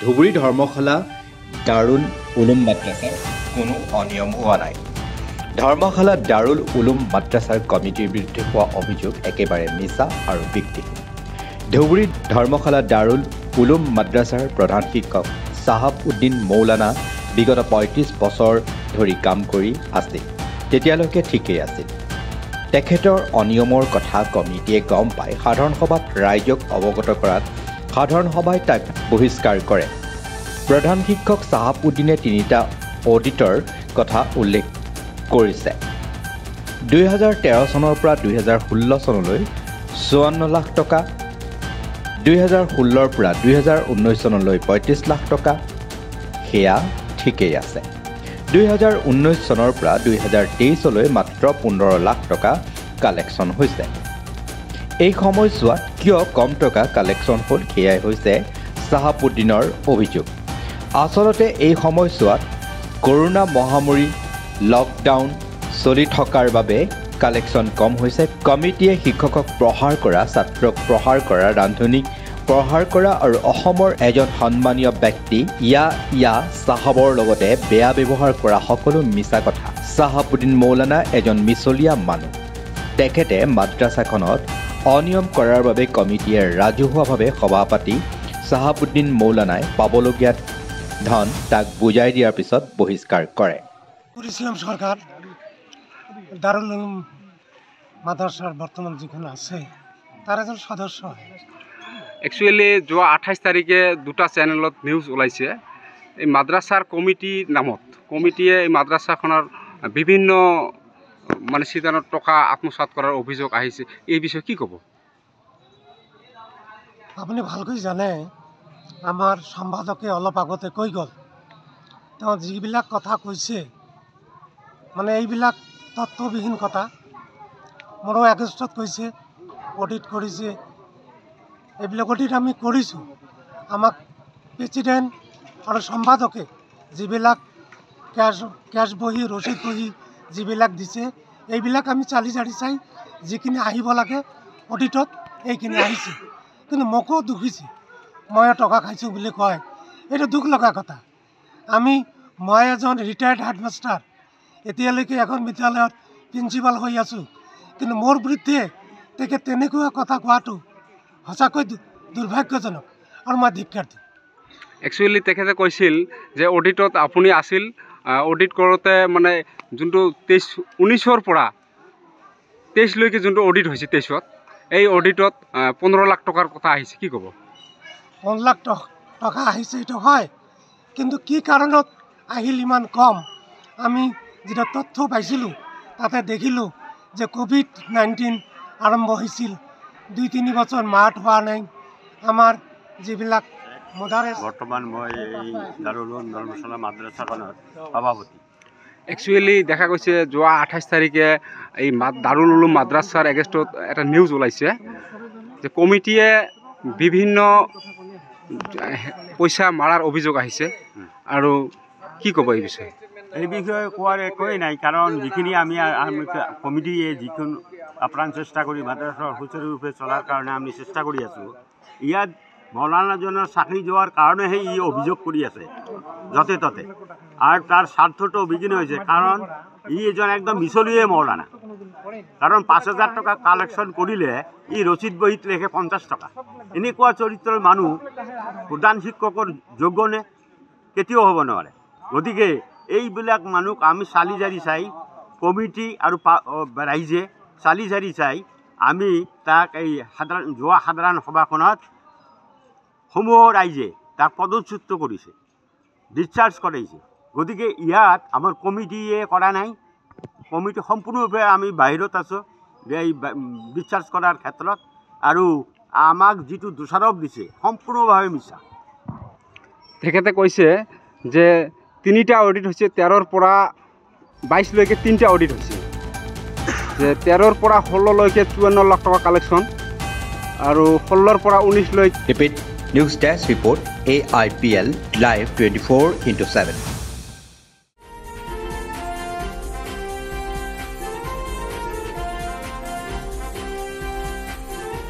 ধুবুৰী ধৰ্মশালা দাৰুল উলুম মাদ্ৰাছাৰ কোনো অনিয়ম হোৱা নাই। ধৰ্মশালা দাৰুল উলুম মাদ্ৰাছাৰ কমিটিৰ বিৰুদ্ধে হোৱা অভিযোগ একেবাৰে মিছা আৰু ভিত্তিহীন। ধুবুৰী ধৰ্মশালা দাৰুল উলুম মাদ্ৰাছাৰ প্ৰধান শিক্ষক চাহাব উদ্দিন মৌলানা বিগত ৩৫ বছৰ ধৰি কাম কৰি আছিল। তেতিয়ালৈকে ঠিকেই আছিল। তেখেতৰ অনিয়মৰ কথা কমিটিয়ে গম পাই সাধাৰণ সভাত ৰাইজক অৱগত কৰাত সাধাৰণ সভাই তাক বহিষ্কাৰ কৰে। প্ৰধান শিক্ষক চাহাব উদ্দিনে ৩টা অডিটৰ কথা উল্লেখ কৰিছে। ২০১৩ চনৰ পৰা ২০১৬ চনলৈ ৫৪ লাখ টকা, ২০১৬ৰ পৰা ২০১৯ চনলৈ ৩৫ লাখ টকা, সেয়া ঠিকেই আছে। ২০১৯ চনৰ পৰা ২০২৩লৈ মাত্ৰ ১৫ লাখ টকা কালেকশ্যন হৈছে। এই সময়ছোৱাত কিয় কম টকা কালেকশ্যন হ'ল সেয়াই হৈছে চাহাব উদ্দিনৰ অভিযোগ। আচলতে এই সময়ছোৱাত কৰোনা মহামাৰী লকডাউন চলি থকাৰ বাবে কালেকশ্যন কম হৈছে। কমিটিয়ে শিক্ষকক প্ৰহাৰ কৰা, ছাত্ৰক প্ৰহাৰ কৰা, ৰান্ধনীক প্ৰহাৰ কৰা আৰু অসমৰ এজন সন্মানীয় ব্যক্তি ইয়া চাহাবৰ লগতে বেয়া ব্যৱহাৰ কৰা সকলো মিছা কথা। চাহাব উদ্দিন মৌলানা এজন মিছলীয়া মানুহ। তেখেতে মাদ্ৰাছাখনত অনিয়ম কৰাৰ বাবে কমিটিয়ে ৰাজহুৱাভাৱে সভা পাতি চাহাব উদ্দিন মৌলানাই পাবলগীয়া ধন তাক বুজাই দিয়াৰ পিছত বহিষ্কাৰ কৰে। ইছলাম সৰকাৰ দাৰুল উলুম মাদ্ৰাসাৰ বৰ্তমান যেখানে আছে তাৰ এজন সদস্য। একচুৱেলি যোৱা ২৮ তাৰিখে দুটা চেনেলত নিউজ ওলাইছে এই মাদ্ৰাছাৰ কমিটি নামত। কমিটিয়ে এই মাদ্ৰাছাখনৰ বিভিন্ন সিদ্ধান্ত টকা আত্মসাৎ কৰাৰ অভিযোগ আহিছে। এই বিষয়ে কি ক'ব? আপুনি ভালকৈ জানে, আমাৰ সম্পাদকে অলপ আগতে কৈ গ'ল, তেওঁ যিবিলাক কথা কৈছে এইবিলাক তত্ত্ববিহীন কথা। মোৰো এগেষ্টত কৈছে, অডিট কৰিছে। এইবিলাক অডিট আমি কৰিছোঁ। আমাক প্ৰেচিডেণ্ট আৰু সম্পাদকে যিবিলাক কেছ বহি, ৰচিদ বহি যিবিলাক দিছে, এইবিলাক আমি চালি জাৰি চাই যিখিনি আহিব লাগে অডিটত এইখিনি আহিছে। কিন্তু মোকো দুখিছে, মই টকা খাইছোঁ বুলি কয়। এইটো দুখ লগা কথা। মই এজন ৰিটায়াৰ্ড হেডমাষ্টাৰ, এতিয়ালৈকে এখন বিদ্যালয়ত প্ৰিন্সিপাল হৈ আছোঁ। কিন্তু মোৰ বিৰুদ্ধে তেখেত তেনেকুৱা কথা কোৱাটো সঁচাকৈ দুৰ্ভাগ্যজনক আৰু মই ধিক্কাৰ দিওঁ। একচুৱেলি তেখেতে কৈছিল যে অডিটত আপুনি আছিল, অডিট কৰোঁতে যোনটো ২০১৯ৰ পৰা ২৩লৈকে যোনটো অডিট হৈছে ২৩ত, এই অডিটত ১৫ লাখ টকাৰ কথা আহিছে। কি ক'ব? ১৫ লাখ টকা আহিছে, এইটো হয়। কিন্তু কি কাৰণত আহিল ইমান কম? আমি যেটা তথ্য পাইছিলোঁ তাতে দেখিলোঁ যে কোভিড-19 আৰম্ভ হৈছিল। ২-৩ বছৰ মাঠ হোৱা নাই। আমাৰ যিবিলাক বৰ্তমান মই এই দাৰুল উলুম ধৰ্মশালা মাদ্ৰাছাখনৰ সভাপতি। একচুৱেলি দেখা গৈছে যোৱা ২৮ তাৰিখে এই দাৰুল উলুম মাদ্ৰাছাৰ এগেইনষ্টত এটা নিউজ ওলাইছে যে কমিটিয়ে বিভিন্ন পইচা মাৰাৰ অভিযোগ আহিছে। আৰু কি ক'ব এই বিষয়ে? এই বিষয়ে কোৱাৰ একোৱেই নাই, কাৰণ যিখিনি আমি কমিটিয়ে যিখিনি আপ্ৰাণ চেষ্টা কৰি মাদ্ৰাছাৰ সুচাৰুৰূপে চলাৰ কাৰণে আমি চেষ্টা কৰি আছোঁ। ইয়াত মৌলানাজনৰ চাকৰি যোৱাৰ কাৰণেহে ই অভিযোগ কৰি আছে য'তে ত'তে। আৰু তাৰ স্বাৰ্থটো বিঘিন হৈছে, কাৰণ ই এজন একদম মিছলীয়ে মৌলানা। কাৰণ ৫,০০০ টকা কালেকশ্যন কৰিলে ই ৰচিদ বহীত লেখে ৫০ টকা। এনেকুৱা চৰিত্ৰৰ মানুহ প্ৰধান শিক্ষকৰ যোগ্যনে? কেতিয়াও হ'ব নোৱাৰে। গতিকে এইবিলাক মানুহক আমি চালি জাৰি চাই, কমিটি আৰু ৰাইজে চালি জাৰি চাই আমি তাক এই যোৱা সাধাৰণ সভাখনত সমূহ ৰাইজে তাক পদচ্যুত কৰিছে, ডিসচাৰ্জ কৰাইছে। গতিকে ইয়াত আমাৰ কমিটিয়ে কৰা নাই। কমিটি সম্পূৰ্ণৰূপে আমি বাহিৰত আছোঁ এই ডিসচাৰ্জ কৰাৰ ক্ষেত্ৰত। আৰু আমাক যিটো দোষাৰোপ দিছে সম্পূৰ্ণভাৱে মিছা। তেখেতে কৈছে যে ৩টা অডিট হৈছে, ১৩ৰ পৰা ২২লৈকে ৩টা অডিট হৈছে, যে ১৩ৰ পৰা ১৬লৈকে ৫৪ লাখ টকা কালেকশ্যন, আৰু ১৬ৰ পৰা ১৯লৈকে। News desk report AIPL Live 24/7।